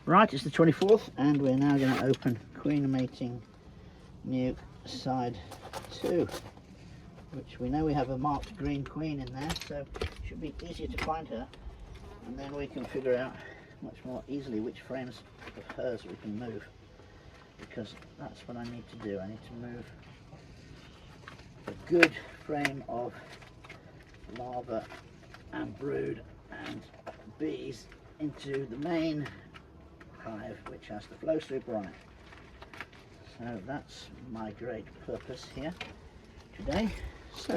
Right, it's the 24th and we're now going to open queen mating nuke side 2, which we know we have a marked green queen in there, so it should be easier to find her, and then we can figure out much more easily which frames of hers we can move, because that's what I need to do. I need to move a good frame of larva and brood and bees into the main hive, which has the flow super on it. So that's my great purpose here today. So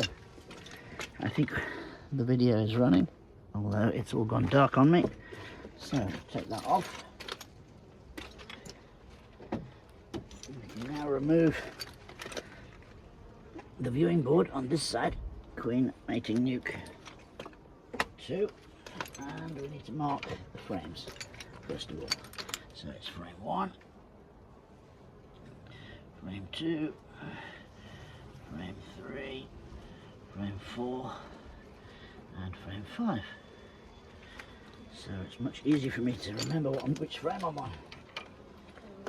I think the video is running, although it's all gone dark on me. So take that off. We can now remove the viewing board on this side, queen mating nuke 2, and we need to mark the frames first of all. So it's frame 1, frame 2, frame 3, frame 4, and frame 5. So it's much easier for me to remember which frame I'm on.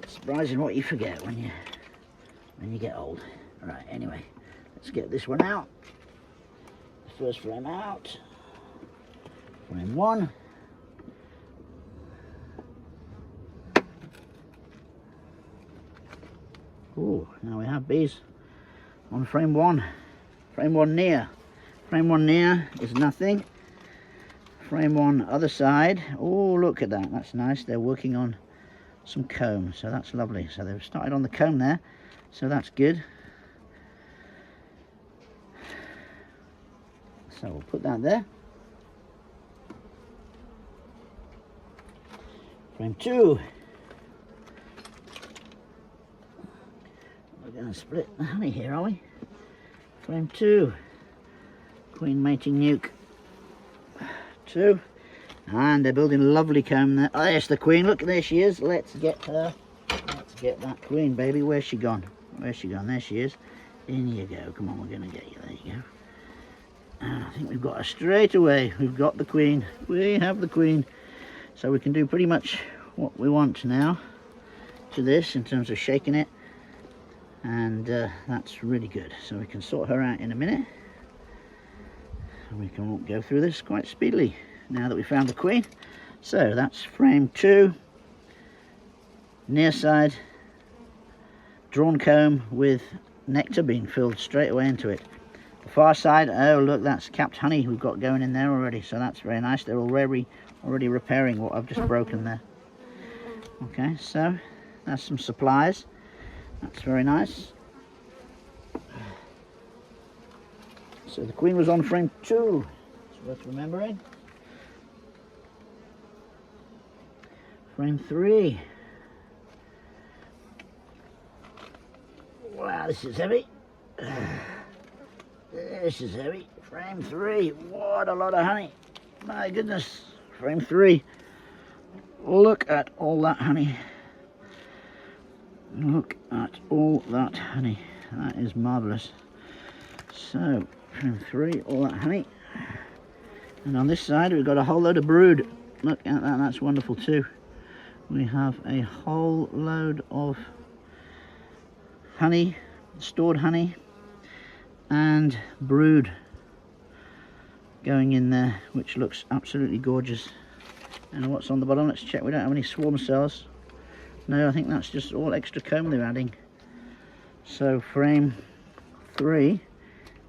It's surprising what you forget when you get old. Right, anyway, let's get this one out. The first frame out. Frame 1. Oh, now we have bees on frame 1. Frame 1 near. Frame 1 near is nothing. Frame 1 other side. Oh, look at that. That's nice. They're working on some comb, so that's lovely. So they've started on the comb there, so that's good. So we'll put that there. Frame 2. We're going to split the honey here, are we? Frame 2. Queen mating nuke 2. And they're building a lovely comb there. Oh, there's the queen. Look, there she is. Let's get her. Let's get that queen, baby. Where's she gone? Where's she gone? There she is. In you go. Come on, we're going to get you. There you go. And I think we've got her straight away. We've got the queen. We have the queen. So we can do pretty much what we want now to this in terms of shaking it. And that's really good. So we can sort her out in a minute. And we can go through this quite speedily now that we found the queen. So that's frame 2. Near side. Drawn comb with nectar being filled straight away into it. The far side, oh look, that's capped honey we've got going in there already. So that's very nice. They're already repairing what I've just broken there. Okay, so that's some supplies. That's very nice. So the queen was on frame 2. It's worth remembering. Frame 3. Wow, this is heavy. This is heavy. Frame 3. What a lot of honey. My goodness. Frame 3. Look at all that honey. Look at all that honey. That is marvellous. So, frame 3, all that honey. And on this side we've got a whole load of brood. Look at that, that's wonderful too. We have a whole load of honey, stored honey, and brood going in there, which looks absolutely gorgeous. And what's on the bottom? Let's check. We don't have any swarm cells. No, I think that's just all extra comb they're adding. So frame 3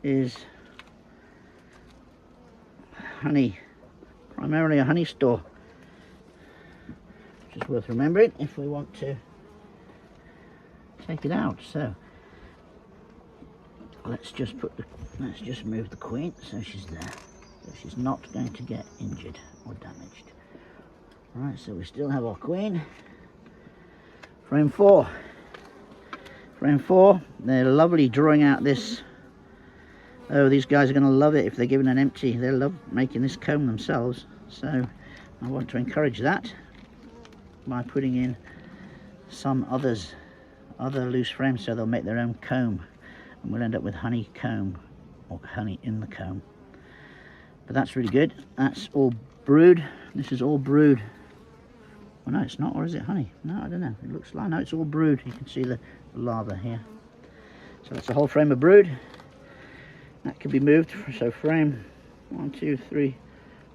is honey, primarily a honey store, which is worth remembering if we want to take it out. So let's just move the queen so she's there, so she's not going to get injured or damaged. Right, so we still have our queen. Frame 4. Frame 4, they're lovely drawing out this. Oh, these guys are going to love it if they're given an empty. They love making this comb themselves. So I want to encourage that by putting in some other loose frames so they'll make their own comb. And we'll end up with honey comb, or honey in the comb. But that's really good. That's all brood. This is all brood. Well, no, it's not, or is it honey? No, I don't know. It looks like, no, it's all brood. You can see the larva here. So that's a whole frame of brood. That can be moved. So frame 1, 2, 3,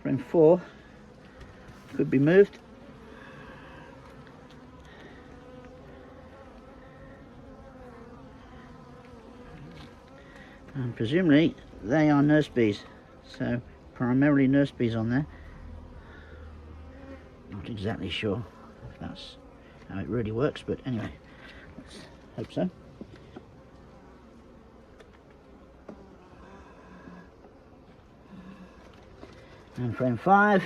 frame 4 could be moved. And presumably they are nurse bees, so primarily nurse bees on there. Not exactly sure if that's how it really works, but anyway, let's hope so. And frame 5.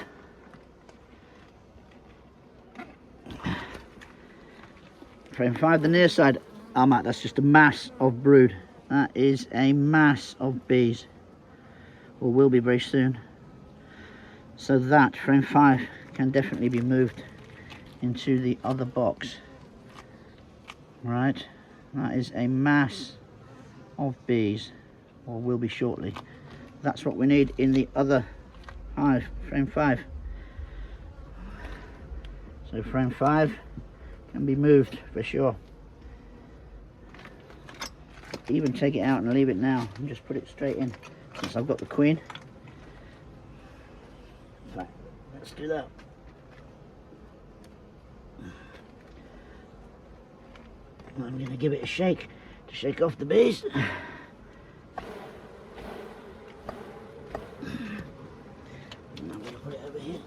Frame 5, the near side. Oh, Matt, that's just a mass of brood. That is a mass of bees, or will be very soon. So that frame 5 can definitely be moved into the other box. Right, that is a mass of bees, or will be shortly. That's what we need in the other hive, frame 5. So frame 5 can be moved for sure. Even take it out and leave it now and just put it straight in, since I've got the queen. In fact, let's do that. I'm going to give it a shake to shake off the bees. And I'm going to put it over here.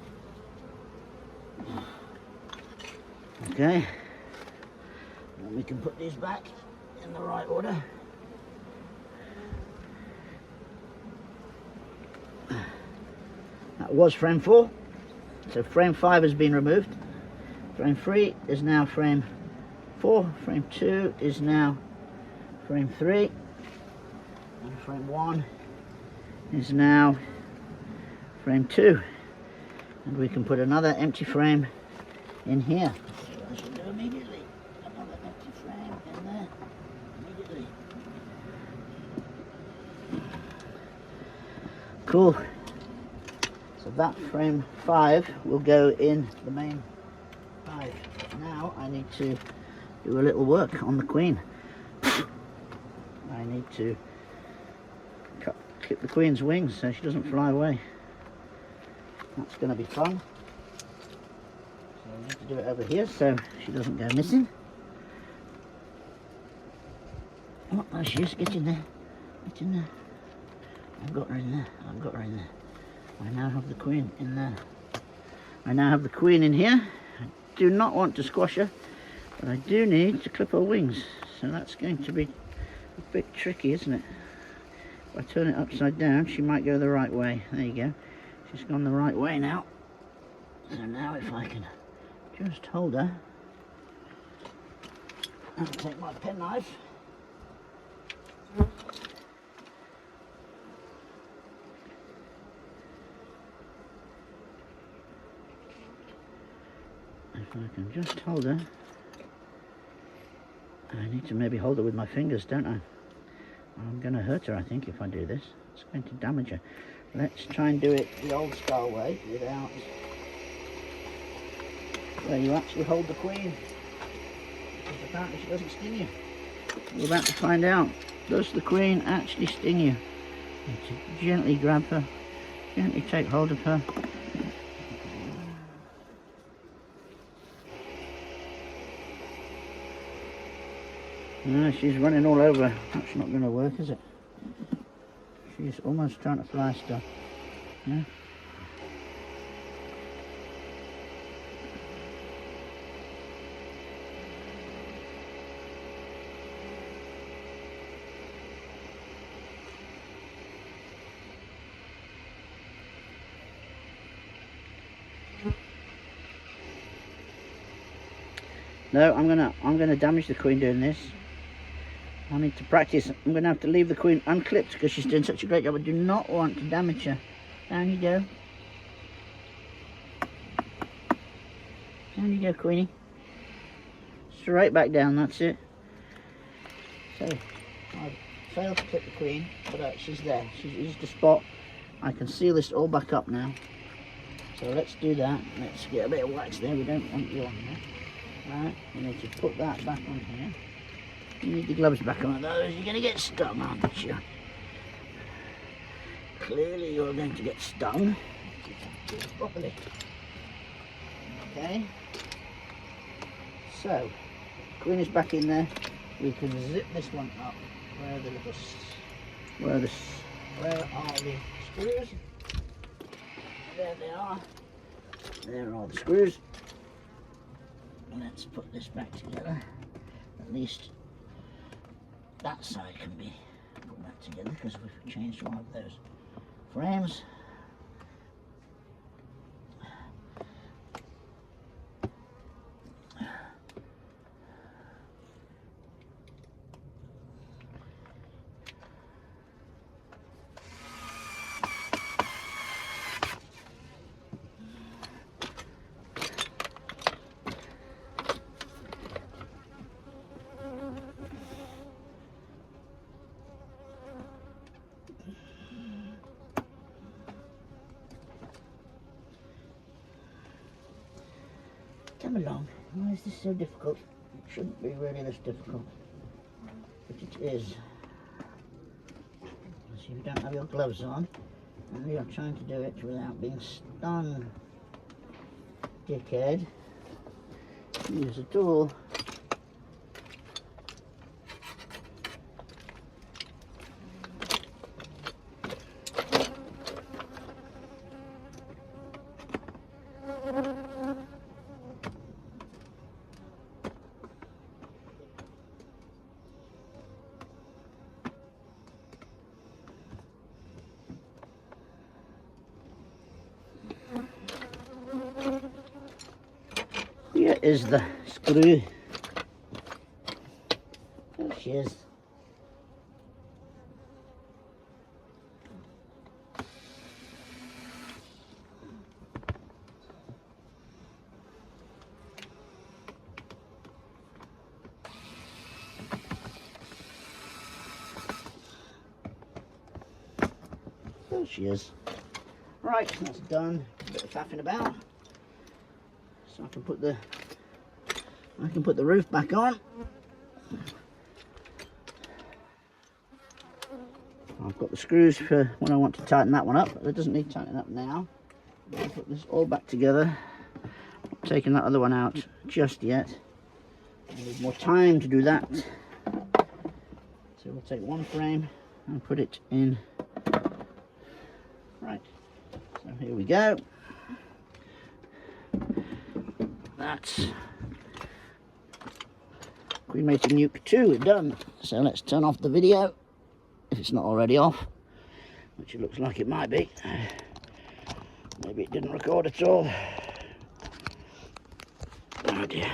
Okay, and we can put these back in the right order. That was frame 4, so frame 5 has been removed. Frame 3 is now frame 4, frame 2 is now frame 3, and frame 1 is now frame 2, and we can put another empty frame in here. So I should do immediately. Another empty frame in there immediately. Cool. So that frame 5 will go in the main hive. Now I need to do a little work on the queen. I need to clip the queen's wings so she doesn't fly away. That's going to be fun. So I need to do it over here so she doesn't go missing. Oh, there she is. Get in there. Get in there. I've got her in there. I've got her in there. I now have the queen in there. I now have the queen in here. I do not want to squash her, but I do need to clip her wings. So that's going to be a bit tricky, isn't it? If I turn it upside down, she might go the right way. There you go. She's gone the right way now. So now if I can just hold her and take my penknife. If I can just hold her, I need to maybe hold her with my fingers, don't I? I'm going to hurt her, I think, if I do this. It's going to damage her. Let's try and do it the old style way, without where you actually hold the queen. Because apparently she doesn't sting you. We're about to find out. Does the queen actually sting you? You need to gently grab her, gently take hold of her. No, she's running all over. That's not going to work, is it? She's almost trying to fly still. Yeah. No, I'm gonna damage the queen doing this. I need to practice. I'm going to have to leave the queen unclipped because she's doing such a great job. I do not want to damage her. Down you go. Down you go, Queenie. Straight back down, that's it. So, I've failed to clip the queen, but she's there. She's the spot. I can seal this all back up now. So let's do that. Let's get a bit of wax there. We don't want you on there. Right, you need to put that back on here. You need the gloves back on, otherwise you're going to get stung, aren't you? Clearly you're going to get stung. Do it properly. Okay. So, queen is back in there. We can zip this one up. Where are the little, where are the screws? There they are. There are the screws. Let's put this back together. At least that side can be put back together because we've changed one of those frames. Come along. Why is this so difficult? It shouldn't be really this difficult, but it is. See, if you don't have your gloves on and you're trying to do it without being stung, dickhead, use a tool. Here is the screw. There she is. There she is. Right, that's done. A bit of faffing about. So I can put the roof back on. I've got the screws for when I want to tighten that one up. It doesn't need tightening up now. I'll put this all back together. Not taking that other one out just yet. I need more time to do that. So we'll take one frame and put it in. Right. So here we go. That's Queen Mating Nuke 2 done. So let's turn off the video if it's not already off, which it looks like it might be. Maybe it didn't record at all. Oh dear.